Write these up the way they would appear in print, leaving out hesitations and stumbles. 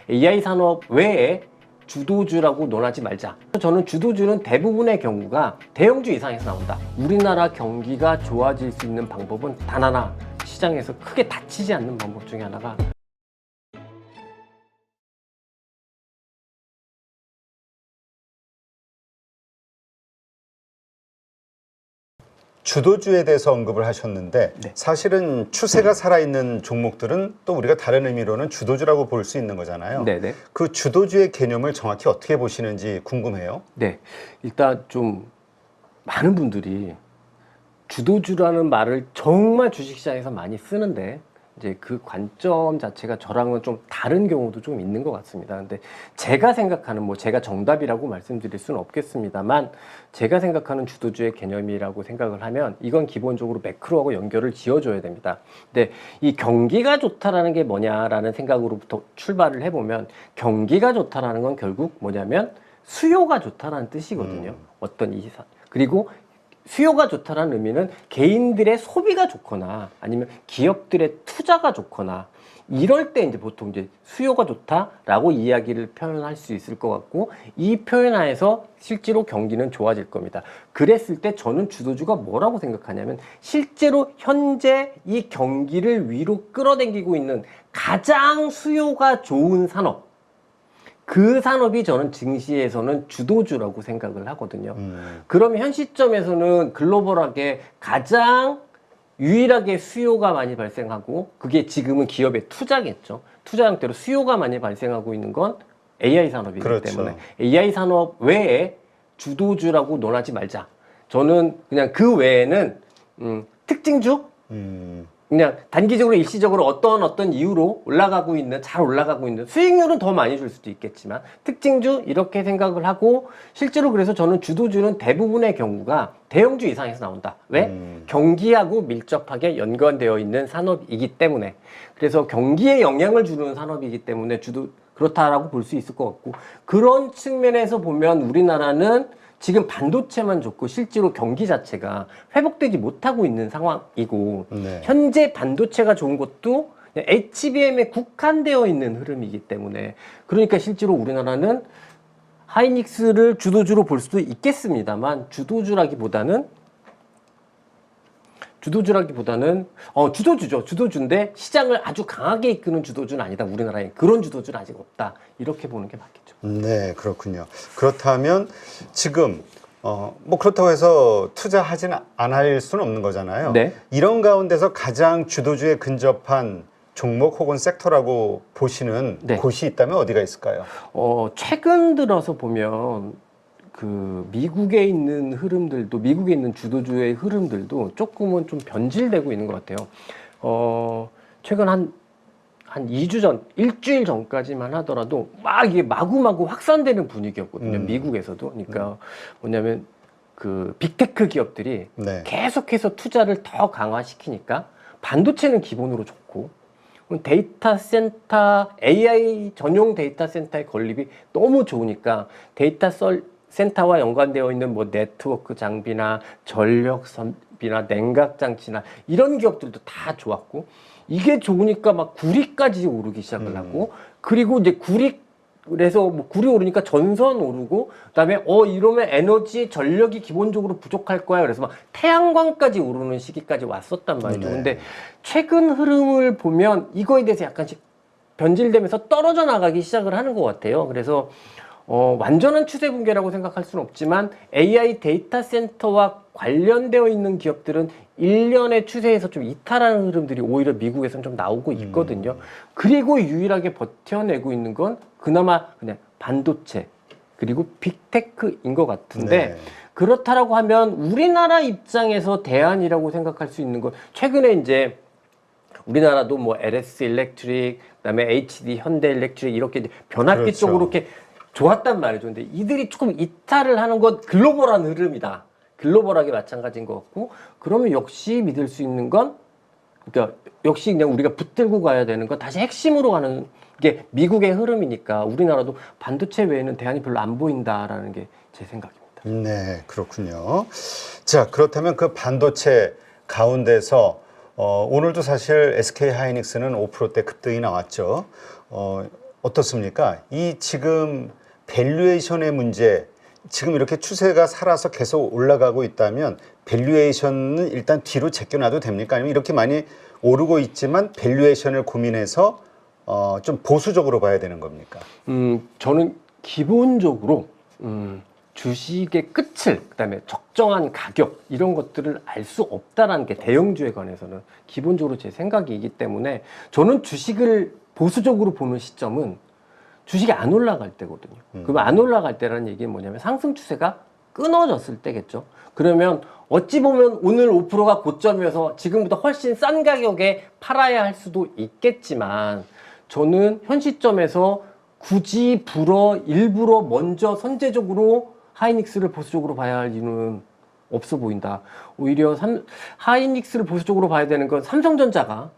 AI 산업 외에 주도주라고 논하지 말자. 저는 주도주는 대부분의 경우가 대형주 이상에서 나온다. 우리나라 경기가 좋아질 수 있는 방법은 단 하나, 시장에서 크게 다치지 않는 방법 중에 하나가 주도주에 대해서 언급을 하셨는데 네. 사실은 추세가 살아있는 종목들은 또 우리가 다른 의미로는 주도주라고 볼 수 있는 거잖아요. 네네. 그 주도주의 개념을 정확히 어떻게 보시는지 궁금해요. 네. 일단 좀 많은 분들이 주도주라는 말을 정말 주식시장에서 많이 쓰는데 이제 그 관점 자체가 저랑은 좀 다른 경우도 좀 있는 것 같습니다. 근데 제가 생각하는 제가 정답이라고 말씀드릴 수는 없겠습니다만 제가 생각하는 주도주의 개념이라고 생각을 하면 이건 기본적으로 매크로하고 연결을 지어줘야 됩니다. 근데 이 경기가 좋다라는 게 뭐냐라는 생각으로부터 출발을 해보면 경기가 좋다라는 건 결국 뭐냐면 수요가 좋다라는 뜻이거든요. 어떤 그리고 수요가 좋다는 의미는 개인들의 소비가 좋거나 아니면 기업들의 투자가 좋거나 이럴 때 이제 보통 이제 수요가 좋다라고 이야기를 표현할 수 있을 것 같고 이 표현 하에서 실제로 경기는 좋아질 겁니다. 그랬을 때 저는 주도주가 뭐라고 생각하냐면 실제로 현재 이 경기를 위로 끌어당기고 있는 가장 수요가 좋은 산업, 그 산업이 저는 증시에서는 주도주라고 생각을 하거든요. 그러면 현 시점에서는 글로벌하게 가장 유일하게 수요가 많이 발생하고 그게 지금은 기업의 투자겠죠. 투자 형태로 수요가 많이 발생하고 있는 건 AI 산업이기 그렇죠. 때문에 AI 산업 외에 주도주라고 논하지 말자. 저는 그냥 그 외에는 특징주? 그냥 단기적으로 일시적으로 어떤 이유로 잘 올라가고 있는 수익률은 더 많이 줄 수도 있겠지만 특징주 이렇게 생각을 하고 실제로 그래서 저는 주도주는 대부분의 경우가 대형주 이상에서 나온다. 왜? 경기하고 밀접하게 연관되어 있는 산업이기 때문에 그래서 경기에 영향을 주는 산업이기 때문에 그렇다라고 볼 수 있을 것 같고 그런 측면에서 보면 우리나라는 지금 반도체만 좋고 실제로 경기 자체가 회복되지 못하고 있는 상황이고 네. 현재 반도체가 좋은 것도 HBM에 국한되어 있는 흐름이기 때문에 그러니까 실제로 우리나라는 하이닉스를 주도주로 볼 수도 있겠습니다만 주도주라기보다는 주도주죠. 주도주인데 시장을 아주 강하게 이끄는 주도주는 아니다. 우리나라에 그런 주도주는 아직 없다. 이렇게 보는 게 맞겠죠. 네, 그렇군요. 그렇다면 지금 뭐 그렇다고 해서 투자하지는 안 할 수는 없는 거잖아요. 네. 이런 가운데서 가장 주도주에 근접한 종목 혹은 섹터라고 보시는 네. 곳이 있다면 어디가 있을까요? 최근 들어서 보면 그 미국에 있는 흐름들도 미국에 있는 주도주의 흐름들도 조금은 좀 변질되고 있는 것 같아요. 최근 한 2주 전, 일주일 전까지만 하더라도 막 이게 마구마구 확산되는 분위기였거든요. 미국에서도. 그러니까 뭐냐면 그 빅테크 기업들이 네. 계속해서 투자를 더 강화시키니까 반도체는 기본으로 좋고 데이터 센터, AI 전용 데이터 센터의 건립이 너무 좋으니까 데이터 센터와 연관되어 있는 뭐 네트워크 장비나 전력 선비나 냉각 장치나 이런 기업들도 다 좋았고 이게 좋으니까 막 구리까지 오르기 시작을 하고 그리고 이제 그래서 뭐 구리 오르니까 전선 오르고 그다음에 이러면 에너지 전력이 기본적으로 부족할 거야. 그래서 막 태양광까지 오르는 시기까지 왔었단 말이죠. 네. 근데 최근 흐름을 보면 이거에 대해서 약간씩 변질되면서 떨어져 나가기 시작을 하는 것 같아요. 그래서 완전한 추세 붕괴라고 생각할 수는 없지만 AI 데이터 센터와 관련되어 있는 기업들은 일련의 추세에서 좀 이탈하는 흐름들이 오히려 미국에서는 좀 나오고 있거든요. 그리고 유일하게 버텨내고 있는 건 그나마 그냥 반도체 그리고 빅테크인 것 같은데 네. 그렇다라고 하면 우리나라 입장에서 대안이라고 생각할 수 있는 건 최근에 이제 우리나라도 뭐 LS 일렉트릭 그다음에 HD 현대 일렉트릭 이렇게 이제 변압기 그렇죠. 쪽으로 이렇게 좋았단 말이죠. 근데 이들이 조금 이탈을 하는 건 글로벌한 흐름이다. 글로벌하게 마찬가지인 것 같고 그러면 역시 믿을 수 있는 건 그러니까 역시 그냥 우리가 붙들고 가야 되는 건 다시 핵심으로 가는 게 미국의 흐름이니까 우리나라도 반도체 외에는 대안이 별로 안 보인다라는 게 제 생각입니다. 네, 그렇군요. 자, 그렇다면 그 반도체 가운데서 오늘도 사실 SK 하이닉스는 5%대 급등이 나왔죠. 어떻습니까? 이 지금 밸류에이션의 문제, 지금 이렇게 추세가 살아서 계속 올라가고 있다면 밸류에이션은 일단 뒤로 제껴놔도 됩니까? 아니면 이렇게 많이 오르고 있지만 밸류에이션을 고민해서 좀 보수적으로 봐야 되는 겁니까? 저는 기본적으로 주식의 끝을, 그다음에 적정한 가격 이런 것들을 알 수 없다라는 게 대형주에 관해서는 기본적으로 제 생각이기 때문에 저는 주식을 보수적으로 보는 시점은 주식이 안 올라갈 때거든요. 그럼 안 올라갈 때라는 얘기는 뭐냐면 상승 추세가 끊어졌을 때겠죠. 그러면 어찌 보면 오늘 5%가 고점이어서 지금보다 훨씬 싼 가격에 팔아야 할 수도 있겠지만 저는 현 시점에서 굳이 일부러 먼저 선제적으로 하이닉스를 보수적으로 봐야 할 이유는 없어 보인다. 오히려 하이닉스를 보수적으로 봐야 되는 건 삼성전자가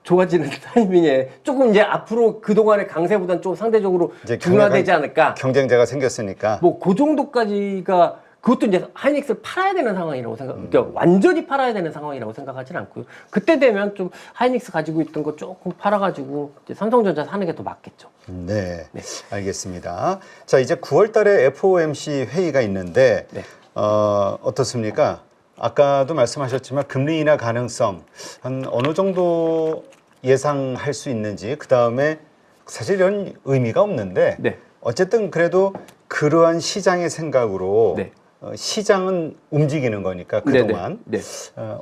좋아지는 타이밍에 조금 이제 앞으로 그동안의 강세보다는 좀 상대적으로 이제 둔화되지 않을까. 경쟁자가 생겼으니까. 뭐 그 정도까지가 그것도 이제 하이닉스를 팔아야 되는 상황이라고 그러니까 완전히 팔아야 되는 상황이라고 생각하지는 않고요. 그때 되면 좀 하이닉스 가지고 있던 거 조금 팔아가지고 이제 삼성전자 사는 게 더 맞겠죠. 네, 알겠습니다. 자, 이제 9월 달에 FOMC 회의가 있는데 네. 어떻습니까? 아까도 말씀하셨지만 금리 인하 가능성 한 어느 정도 예상할 수 있는지, 그 다음에 사실 이런 의미가 없는데 네. 어쨌든 그래도 그러한 시장의 생각으로 네. 시장은 움직이는 거니까 그동안 네.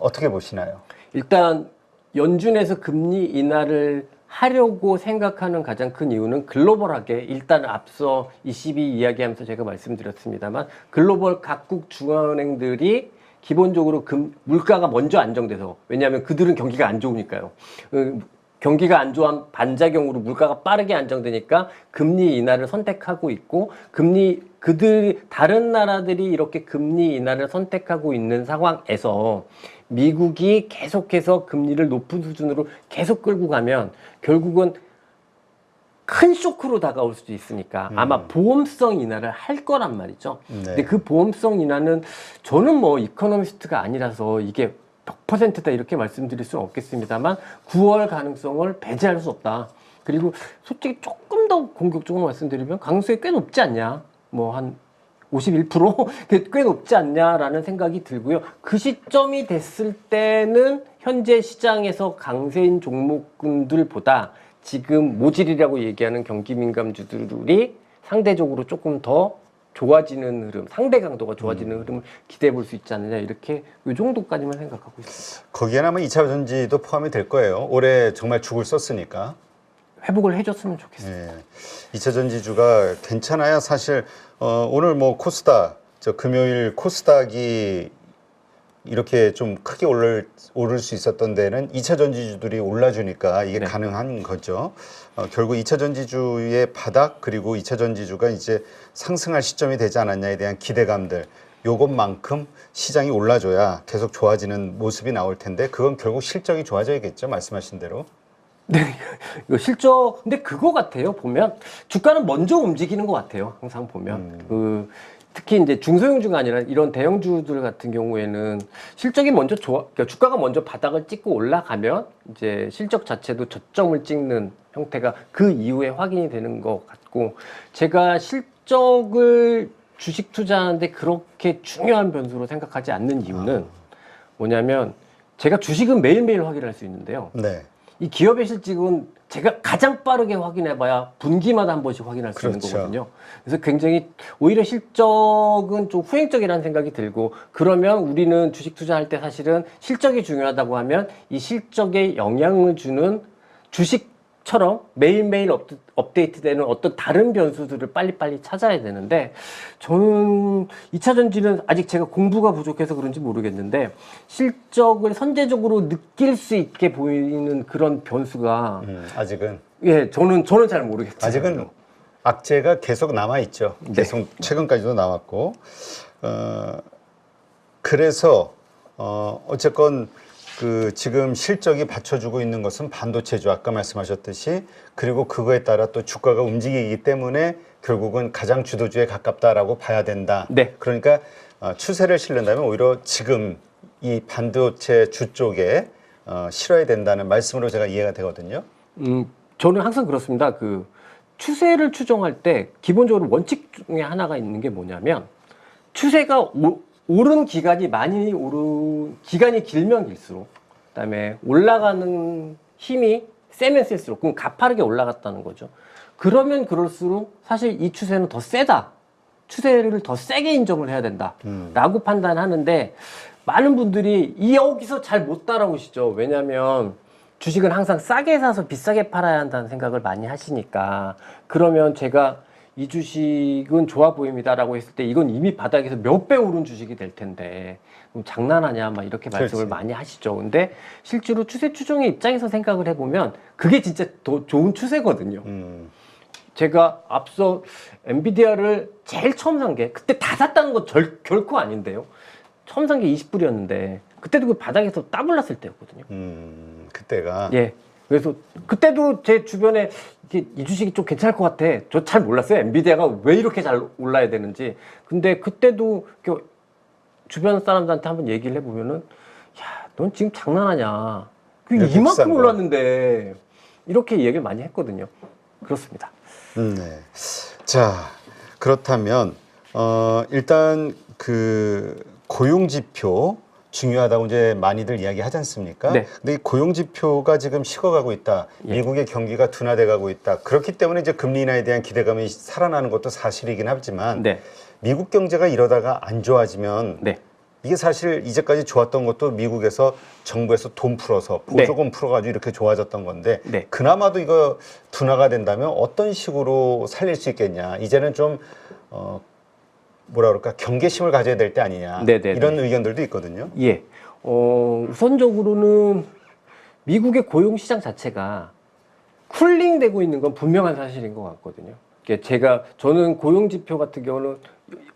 어떻게 보시나요? 일단 연준에서 금리 인하를 하려고 생각하는 가장 큰 이유는 글로벌하게 일단 앞서 22 이야기하면서 제가 말씀드렸습니다만 글로벌 각국 중앙은행들이 기본적으로 물가가 먼저 안정돼서, 왜냐하면 그들은 경기가 안 좋으니까요. 경기가 안 좋은 반작용으로 물가가 빠르게 안정되니까 금리 인하를 선택하고 있고, 다른 나라들이 이렇게 금리 인하를 선택하고 있는 상황에서 미국이 계속해서 금리를 높은 수준으로 계속 끌고 가면 결국은 큰 쇼크로 다가올 수도 있으니까 아마 보험성 인하를 할 거란 말이죠. 네. 근데 그 보험성 인하는 저는 뭐 이코노미스트가 아니라서 이게 100%다 이렇게 말씀드릴 수는 없겠습니다만 9월 가능성을 배제할 수 없다. 그리고 솔직히 조금 더 공격적으로 말씀드리면 강수에 꽤 높지 않냐. 뭐 한 51%? 꽤 높지 않냐라는 생각이 들고요. 그 시점이 됐을 때는 현재 시장에서 강세인 종목군들보다 지금 모질이라고 얘기하는 경기 민감주들이 상대적으로 조금 더 좋아지는 흐름, 상대 강도가 좋아지는 흐름을 기대해 볼 수 있지 않느냐, 이렇게 이 정도까지만 생각하고 있습니다. 거기에는 아마 2차 전지도 포함이 될 거예요. 올해 정말 죽을 썼으니까. 회복을 해줬으면 좋겠습니다. 네. 2차 전지주가 괜찮아야 사실 오늘 뭐 코스닥, 금요일 코스닥이 이렇게 좀 크게 오를 수 있었던 데는 2차 전지주들이 올라주니까 이게 네. 가능한 거죠. 결국 2차 전지주의 바닥, 그리고 2차 전지주가 이제 상승할 시점이 되지 않았냐에 대한 기대감들, 요것만큼 시장이 올라줘야 계속 좋아지는 모습이 나올 텐데 그건 결국 실적이 좋아져야겠죠, 말씀하신 대로. 네, 이거 실적, 근데 그거 같아요. 보면 주가는 먼저 움직이는 것 같아요. 항상 보면 특히 이제 중소형주가 아니라 이런 대형주들 같은 경우에는 실적이 먼저 그러니까 주가가 먼저 바닥을 찍고 올라가면 이제 실적 자체도 저점을 찍는 형태가 그 이후에 확인이 되는 것 같고, 제가 실적을 주식 투자하는데 그렇게 중요한 변수로 생각하지 않는 이유는 뭐냐면 제가 주식은 매일매일 확인할 수 있는데요. 네. 이 기업의 실적은 제가 가장 빠르게 확인해봐야 분기마다 한 번씩 확인할 수 있는 그렇죠. 거거든요. 그래서 굉장히 오히려 실적은 좀 후행적이라는 생각이 들고, 그러면 우리는 주식 투자할 때 사실은 실적이 중요하다고 하면 이 실적에 영향을 주는 주식처럼 매일매일 업데이트되는 어떤 다른 변수들을 빨리빨리 찾아야 되는데, 저는 2차 전지는 아직 제가 공부가 부족해서 그런지 모르겠는데 실적을 선제적으로 느낄 수 있게 보이는 그런 변수가 아직은 저는 잘 모르겠어요. 아직은 악재가 계속 남아 있죠. 계속 최근까지도 나왔고, 그래서 어쨌건 그 지금 실적이 받쳐주고 있는 것은 반도체죠. 아까 말씀하셨듯이. 그리고 그거에 따라 또 주가가 움직이기 때문에 결국은 가장 주도주에 가깝다라고 봐야 된다. 네. 그러니까 추세를 실른다면 오히려 지금 이 반도체 주 쪽에 실어야 된다는 말씀으로 제가 이해가 되거든요. 저는 항상 그렇습니다. 추세를 추정할 때 기본적으로 원칙 중에 하나가 있는 게 뭐냐면 추세가 오른 기간이 많이 오른 기간이 길면 길수록 그다음에 올라가는 힘이 세면 셀수록 그럼 가파르게 올라갔다는 거죠. 그러면 그럴수록 사실 이 추세는 더 세다. 추세를 더 세게 인정을 해야 된다라고 판단하는데 많은 분들이 여기서 잘 못 따라오시죠. 왜냐하면 주식은 항상 싸게 사서 비싸게 팔아야 한다는 생각을 많이 하시니까 그러면 제가 이 주식은 좋아 보입니다라고 했을 때 이건 이미 바닥에서 몇 배 오른 주식이 될 텐데 그럼 장난하냐 막 이렇게 말씀을 그렇지. 많이 하시죠. 근데 실제로 추세 추종의 입장에서 생각을 해보면 그게 진짜 더 좋은 추세거든요. 제가 앞서 엔비디아를 제일 처음 산 게 그때 다 샀다는 건 결코 아닌데요. 처음 산 게 20불이었는데 그때도 그 바닥에서 따블났을 때였거든요. 그때가 예. 그래서 그때도 제 주변에 이 주식이 좀 괜찮을 것 같아. 저 잘 몰랐어요. 엔비디아가 왜 이렇게 잘 올라야 되는지. 근데 그때도 주변 사람들한테 한번 얘기를 해보면은 야, 넌 지금 장난하냐. 이렇게 비싼 이만큼 거. 올랐는데 이렇게 얘기를 많이 했거든요. 그렇습니다. 네. 자, 그렇다면 일단 그 고용 지표 중요하다고 이제 많이들 이야기하지 않습니까? 네. 근데 이 고용 지표가 지금 식어가고 있다. 예. 미국의 경기가 둔화돼가고 있다. 그렇기 때문에 이제 금리 인하에 대한 기대감이 살아나는 것도 사실이긴 하지만 네. 미국 경제가 이러다가 안 좋아지면 네. 이게 사실 이제까지 좋았던 것도 미국에서 정부에서 돈 풀어서 보조금 풀어가지고 이렇게 좋아졌던 건데 네. 그나마도 이거 둔화가 된다면 어떤 식으로 살릴 수 있겠냐. 이제는 좀 뭐라 그럴까 경계심을 가져야 될 때 아니냐. 네네네. 이런 의견들도 있거든요. 예. 우선적으로는 미국의 고용시장 자체가 쿨링되고 있는 건 분명한 사실인 것 같거든요. 저는 고용지표 같은 경우는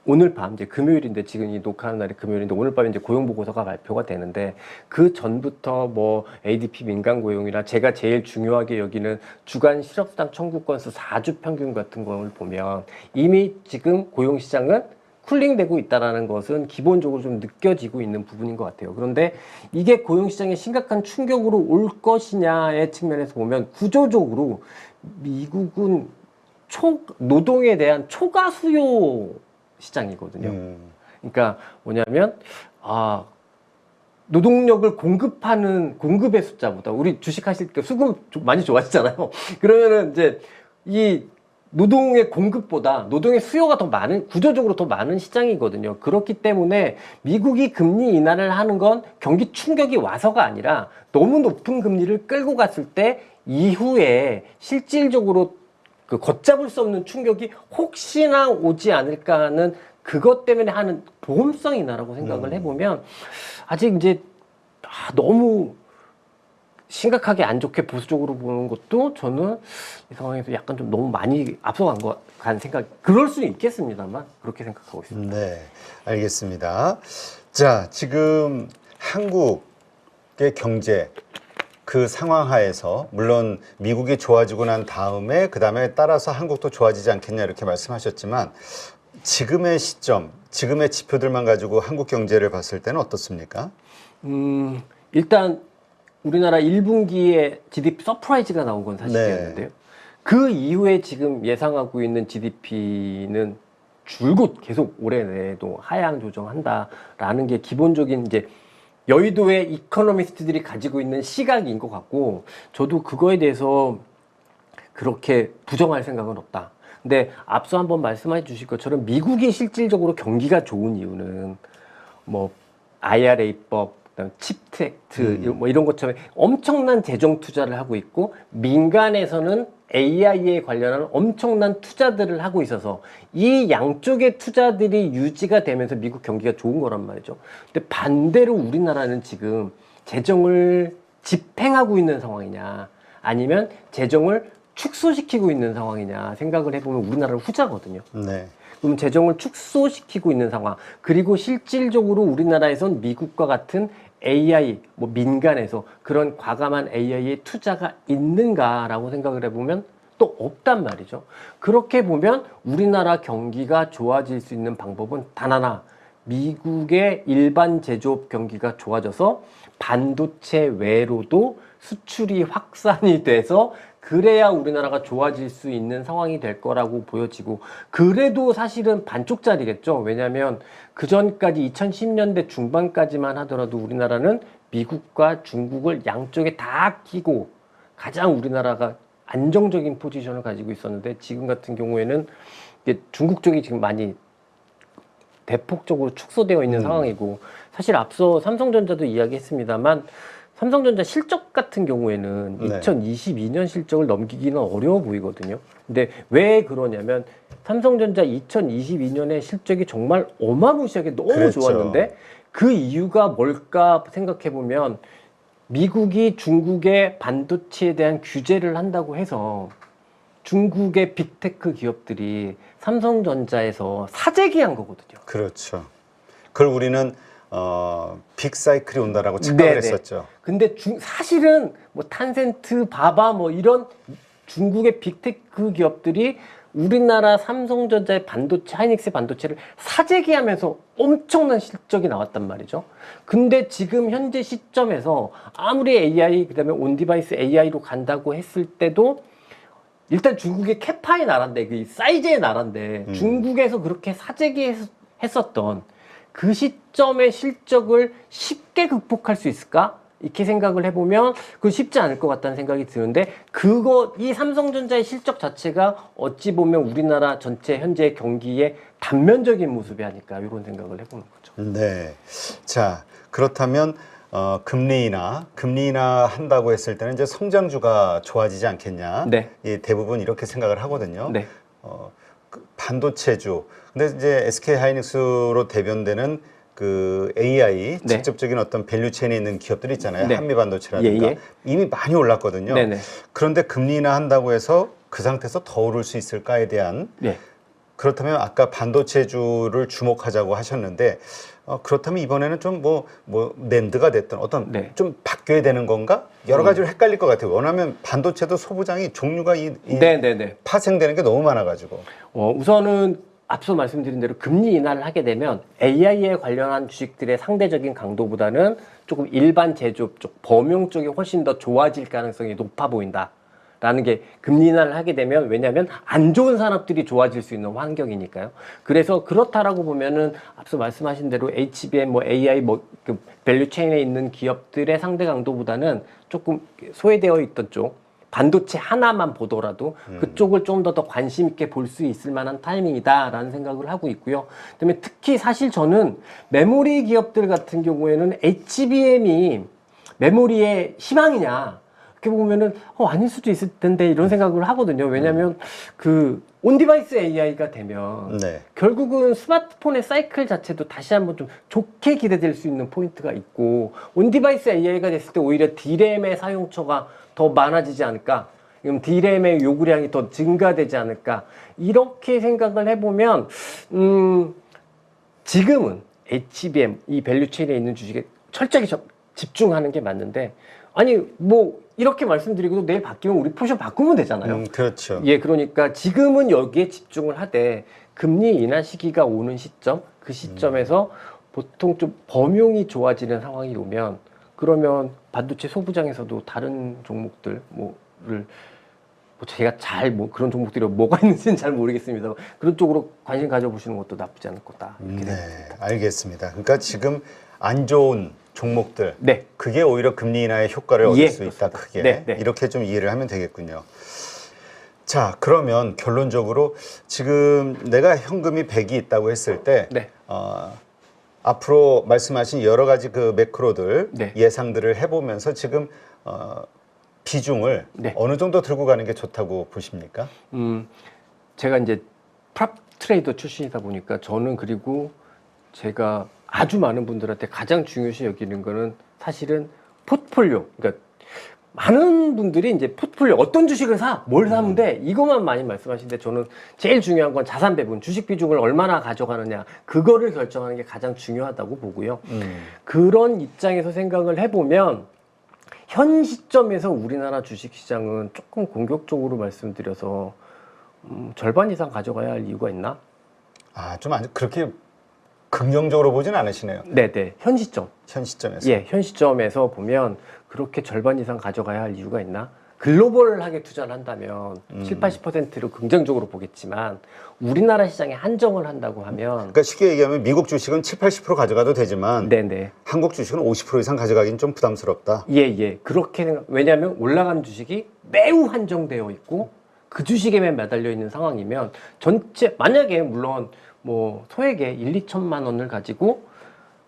오늘 밤, 이제 금요일인데 지금 이 녹화하는 날이 금요일인데 오늘 밤에 이제 고용보고서가 발표가 되는데 그 전부터 뭐 ADP 민간 고용이나 제가 제일 중요하게 여기는 주간 실업수당 청구 건수 4주 평균 같은 걸 보면 이미 지금 고용시장은 쿨링되고 있다는 것은 기본적으로 좀 느껴지고 있는 부분인 것 같아요. 그런데 이게 고용시장에 심각한 충격으로 올 것이냐의 측면에서 보면 구조적으로 미국은 노동에 대한 초과 수요 시장이거든요. 그러니까 뭐냐면 노동력을 공급의 숫자보다 우리 주식하실 때 수급 많이 좋아하시잖아요. 그러면은 이제 이 노동의 공급보다 노동의 수요가 더 많은 구조적으로 더 많은 시장이거든요. 그렇기 때문에 미국이 금리 인하를 하는 건 경기 충격이 와서가 아니라 너무 높은 금리를 끌고 갔을 때 이후에 실질적으로 그 걷잡을 수 없는 충격이 혹시나 오지 않을까 하는 그것 때문에 하는 보험성 인하라고 생각을 해보면 아직 이제 너무 심각하게 안 좋게 보수적으로 보는 것도 저는 이 상황에서 약간 좀 너무 많이 앞서간 것 같은 생각, 그럴 수는 있겠습니다만 그렇게 생각하고 있습니다. 네, 알겠습니다. 자, 지금 한국의 경제 그 상황 하에서 물론 미국이 좋아지고 난 다음에 그 다음에 따라서 한국도 좋아지지 않겠냐 이렇게 말씀하셨지만 지금의 시점, 지금의 지표들만 가지고 한국 경제를 봤을 때는 어떻습니까? 일단 우리나라 1분기에 GDP 서프라이즈가 나온 건 사실이었는데요. 그 이후에 지금 예상하고 있는 GDP는 줄곧 계속 올해 내에도 하향 조정한다라는 게 기본적인 이제 여의도의 이코노미스트들이 가지고 있는 시각인 것 같고 저도 그거에 대해서 그렇게 부정할 생각은 없다. 근데 앞서 한번 말씀해 주실 것처럼 미국이 실질적으로 경기가 좋은 이유는 뭐 IRA법, 그다음에 칩스 액트 뭐 이런 것처럼 엄청난 재정 투자를 하고 있고 민간에서는 AI에 관련한 엄청난 투자들을 하고 있어서 이 양쪽의 투자들이 유지가 되면서 미국 경기가 좋은 거란 말이죠. 근데 반대로 우리나라는 지금 재정을 집행하고 있는 상황이냐 아니면 재정을 축소시키고 있는 상황이냐 생각을 해보면 우리나라는 후자거든요. 네. 그럼 재정을 축소시키고 있는 상황, 그리고 실질적으로 우리나라에선 미국과 같은 AI, 뭐 민간에서 그런 과감한 AI의 투자가 있는가라고 생각을 해보면 또 없단 말이죠. 그렇게 보면 우리나라 경기가 좋아질 수 있는 방법은 단 하나, 미국의 일반 제조업 경기가 좋아져서 반도체 외로도 수출이 확산이 돼서 그래야 우리나라가 좋아질 수 있는 상황이 될 거라고 보여지고, 그래도 사실은 반쪽짜리겠죠. 왜냐하면 그 전까지 2010년대 중반까지만 하더라도 우리나라는 미국과 중국을 양쪽에 다 끼고 가장 우리나라가 안정적인 포지션을 가지고 있었는데, 지금 같은 경우에는 이게 중국 쪽이 지금 많이 대폭적으로 축소되어 있는 상황이고, 사실 앞서 삼성전자도 이야기했습니다만 삼성전자 실적 같은 경우에는 네. 2022년 실적을 넘기기는 어려워 보이거든요. 근데 왜 그러냐면 삼성전자 2022년에 실적이 정말 어마무시하게 너무 그랬죠. 좋았는데, 그 이유가 뭘까 생각해 보면 미국이 중국의 반도체에 대한 규제를 한다고 해서 중국의 빅테크 기업들이 삼성전자에서 사재기한 거거든요. 그렇죠. 그걸 우리는 빅사이클이 온다라고 착각을 네네. 했었죠. 근데 사실은 뭐 탄센트, 바바 뭐 이런 중국의 빅테크 기업들이 우리나라 삼성전자의 반도체, 하이닉스의 반도체를 사재기하면서 엄청난 실적이 나왔단 말이죠. 근데 지금 현재 시점에서 아무리 AI, 그다음에 온디바이스 AI로 간다고 했을 때도 일단 중국의 캐파의 나라인데, 그 사이즈의 나라인데 중국에서 그렇게 사재기했었던 그 시점의 실적을 쉽게 극복할 수 있을까? 이렇게 생각을 해보면 그건 쉽지 않을 것 같다는 생각이 드는데, 이 삼성전자의 실적 자체가 어찌 보면 우리나라 전체 현재 경기의 단면적인 모습이 아닐까, 이런 생각을 해보는 거죠. 네. 자, 그렇다면 금리 인하 한다고 했을 때는 이제 성장주가 좋아지지 않겠냐? 네. 이 대부분 이렇게 생각을 하거든요. 네. 그 반도체주. 근데 이제 SK 하이닉스로 대변되는 그 AI 네. 직접적인 어떤 밸류 체인에 있는 기업들이 있잖아요. 네. 한미 반도체라든가 예, 예. 이미 많이 올랐거든요. 네네. 그런데 금리 인하 한다고 해서 그 상태에서 더 오를 수 있을까에 대한, 네. 그렇다면 아까 반도체주를 주목하자고 하셨는데, 그렇다면 이번에는 좀 뭐 낸드가 됐든 어떤 네. 좀 바뀌어야 되는 건가? 여러 가지로 헷갈릴 것 같아요. 왜냐하면 반도체도 소부장이 종류가 네네네. 파생되는 게 너무 많아가지고. 우선은 앞서 말씀드린 대로 금리 인하를 하게 되면 AI에 관련한 주식들의 상대적인 강도보다는 조금 일반 제조업 쪽, 범용 쪽이 훨씬 더 좋아질 가능성이 높아 보인다라는 게, 금리 인하를 하게 되면, 왜냐하면 안 좋은 산업들이 좋아질 수 있는 환경이니까요. 그래서 그렇다라고 보면은 앞서 말씀하신 대로 HBM, 뭐 AI, 그 밸류 체인에 있는 기업들의 상대 강도보다는 조금 소외되어 있던 쪽, 반도체 하나만 보더라도 그쪽을 좀 더 관심 있게 볼 수 있을 만한 타이밍이다라는 생각을 하고 있고요. 그다음에 특히 사실 저는 메모리 기업들 같은 경우에는 HBM이 메모리의 희망이냐, 이렇게 보면은 아닐 수도 있을 텐데, 이런 생각을 하거든요. 왜냐하면 그 온디바이스 AI가 되면 네. 결국은 스마트폰의 사이클 자체도 다시 한번 좀 좋게 기대될 수 있는 포인트가 있고, 온디바이스 AI가 됐을 때 오히려 D램의 사용처가 더 많아지지 않을까, 그럼 D램의 요구량이 더 증가되지 않을까, 이렇게 생각을 해보면 지금은 HBM, 이 밸류체인에 있는 주식에 철저히 집중하는 게 맞는데, 아니 뭐 이렇게 말씀드리고도 내일 바뀌면 우리 포션 바꾸면 되잖아요. 그렇죠. 예, 그러니까 지금은 여기에 집중을 하되, 금리 인하 시기가 오는 시점, 그 시점에서 보통 좀 범용이 좋아지는 상황이 오면, 그러면 반도체 소부장에서도 다른 종목들 뭐를 제가 그런 종목들이 뭐가 있는지는 잘 모르겠습니다. 그런 쪽으로 관심 가져보시는 것도 나쁘지 않을 거다. 이렇게 네, 생각합니다. 알겠습니다. 그러니까 지금 안 좋은 종목들, 네. 그게 오히려 금리 인하의 효과를 얻을 예, 수 있다. 그렇습니다. 크게. 네, 네. 이렇게 좀 이해를 하면 되겠군요. 자, 그러면 결론적으로 지금 내가 현금이 100이 있다고 했을 때 네. 앞으로 말씀하신 여러 가지 그 매크로들, 네. 예상들을 해보면서 지금 비중을 네. 어느 정도 들고 가는 게 좋다고 보십니까? 제가 이제 프랍 트레이더 출신이다 보니까, 저는, 그리고 제가 아주 많은 분들한테 가장 중요시 여기는 거는 사실은 포트폴리오. 그러니까 많은 분들이 이제 포트폴리오, 어떤 주식을 뭘 사면 돼, 이것만 많이 말씀하시는데, 저는 제일 중요한 건 자산 배분, 주식 비중을 얼마나 가져가느냐, 그거를 결정하는 게 가장 중요하다고 보고요. 그런 입장에서 생각을 해보면 현 시점에서 우리나라 주식시장은 조금 공격적으로 말씀드려서 절반 이상 가져가야 할 이유가 있나? 좀 그렇게 긍정적으로 보진 않으시네요. 네네. 현 시점. 현 시점에서. 예, 현 시점에서 보면 그렇게 절반 이상 가져가야 할 이유가 있나? 글로벌하게 투자를 한다면 7, 80%를 긍정적으로 보겠지만 우리나라 시장에 한정을 한다고 하면 그러니까 쉽게 얘기하면 미국 주식은 7, 80% 가져가도 되지만 네네. 한국 주식은 50% 이상 가져가기는 좀 부담스럽다. 예. 그렇게 왜냐하면 올라가는 주식이 매우 한정되어 있고 그 주식에만 매달려 있는 상황이면 전체 만약에 물론 뭐 소액에 1, 2천만 원을 가지고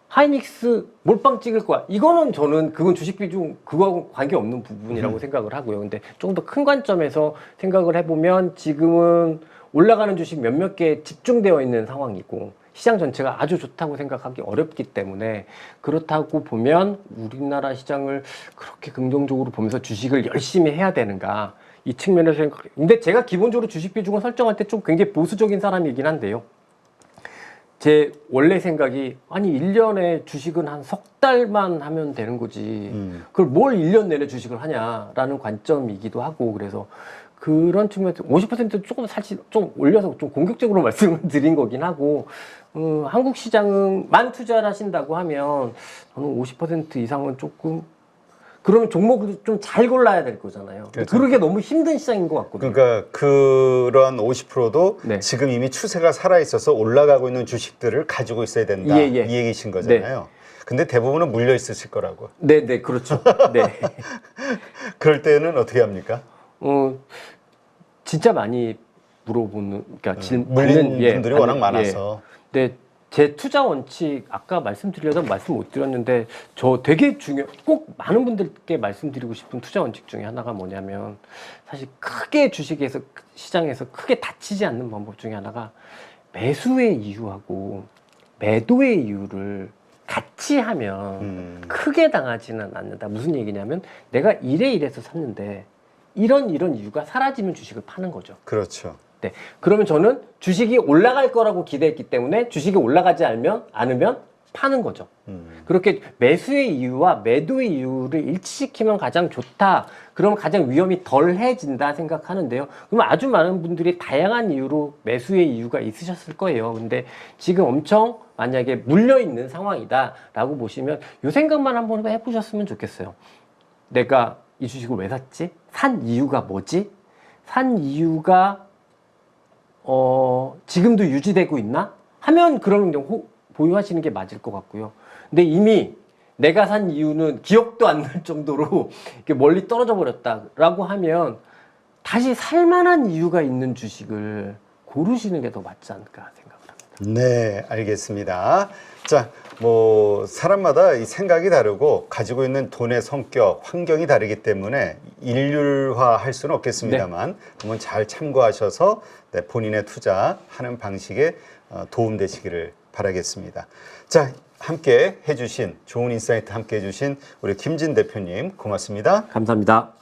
하이닉스 몰빵 찍을 거야. 이거는 저는 그건 주식 비중 그거하고 관계없는 부분이라고 생각을 하고요. 근데 조금 더 큰 관점에서 생각을 해보면 지금은 올라가는 주식 몇몇 개에 집중되어 있는 상황이고 시장 전체가 아주 좋다고 생각하기 어렵기 때문에 그렇다고 보면 우리나라 시장을 그렇게 긍정적으로 보면서 주식을 열심히 해야 되는가 이 측면에서 근데 제가 기본적으로 주식 비중을 설정할 때 좀 굉장히 보수적인 사람이긴 한데요. 제 원래 생각이 아니 1년에 주식은 한 석 달만 하면 되는 거지 그걸 뭘 1년 내내 주식을 하냐라는 관점이기도 하고 그래서 그런 측면에서 50% 조금 사실 좀 올려서 좀 공격적으로 말씀을 드린 거긴 하고 한국 시장만 투자를 하신다고 하면 저는 50% 이상은 조금 그러면 종목을 좀 잘 골라야 될 거잖아요. 그렇죠. 그러게 너무 힘든 시장인 것 같거든요. 그러니까 그러한 50%도 네. 지금 이미 추세가 살아 있어서 올라가고 있는 주식들을 가지고 있어야 된다. 예. 이 얘기신 거잖아요. 근데 대부분은 물려 있으실 거라고. 네, 그렇죠. 네. 그럴 때는 어떻게 합니까? 진짜 많이 물어보는, 그러니까 물린 분들이 워낙 많아서. 네, 제 투자 원칙 아까 말씀드리려다 말씀 못 드렸는데 저 되게 꼭 많은 분들께 말씀드리고 싶은 투자 원칙 중에 하나가 뭐냐면 사실 크게 주식에서 시장에서 크게 다치지 않는 방법 중에 하나가 매수의 이유하고 매도의 이유를 같이 하면 크게 당하지는 않는다. 무슨 얘기냐면 내가 이래서 샀는데 이런 이유가 사라지면 주식을 파는 거죠. 그렇죠. 네. 그러면 저는 주식이 올라갈 거라고 기대했기 때문에 주식이 올라가지 않으면 파는 거죠. 그렇게 매수의 이유와 매도의 이유를 일치시키면 가장 좋다. 그러면 가장 위험이 덜해진다 생각하는데요. 그러면 아주 많은 분들이 다양한 이유로 매수의 이유가 있으셨을 거예요. 근데 지금 엄청 만약에 물려있는 상황이다라고 보시면 이 생각만 한번 해보셨으면 좋겠어요. 내가 이 주식을 왜 샀지? 산 이유가 뭐지? 산 이유가 지금도 유지되고 있나? 하면 그러면 보유하시는 게 맞을 것 같고요. 근데 이미 내가 산 이유는 기억도 안 날 정도로 이렇게 멀리 떨어져 버렸다라고 하면 다시 살만한 이유가 있는 주식을 고르시는 게 더 맞지 않을까 생각을 합니다. 네, 알겠습니다. 자, 뭐 사람마다 이 생각이 다르고 가지고 있는 돈의 성격, 환경이 다르기 때문에 일률화할 수는 없겠습니다만 한번 잘 참고하셔서 본인의 투자하는 방식에 도움되시기를 바라겠습니다. 자, 함께 해주신 좋은 인사이트 함께 해주신 우리 김진 대표님 고맙습니다. 감사합니다.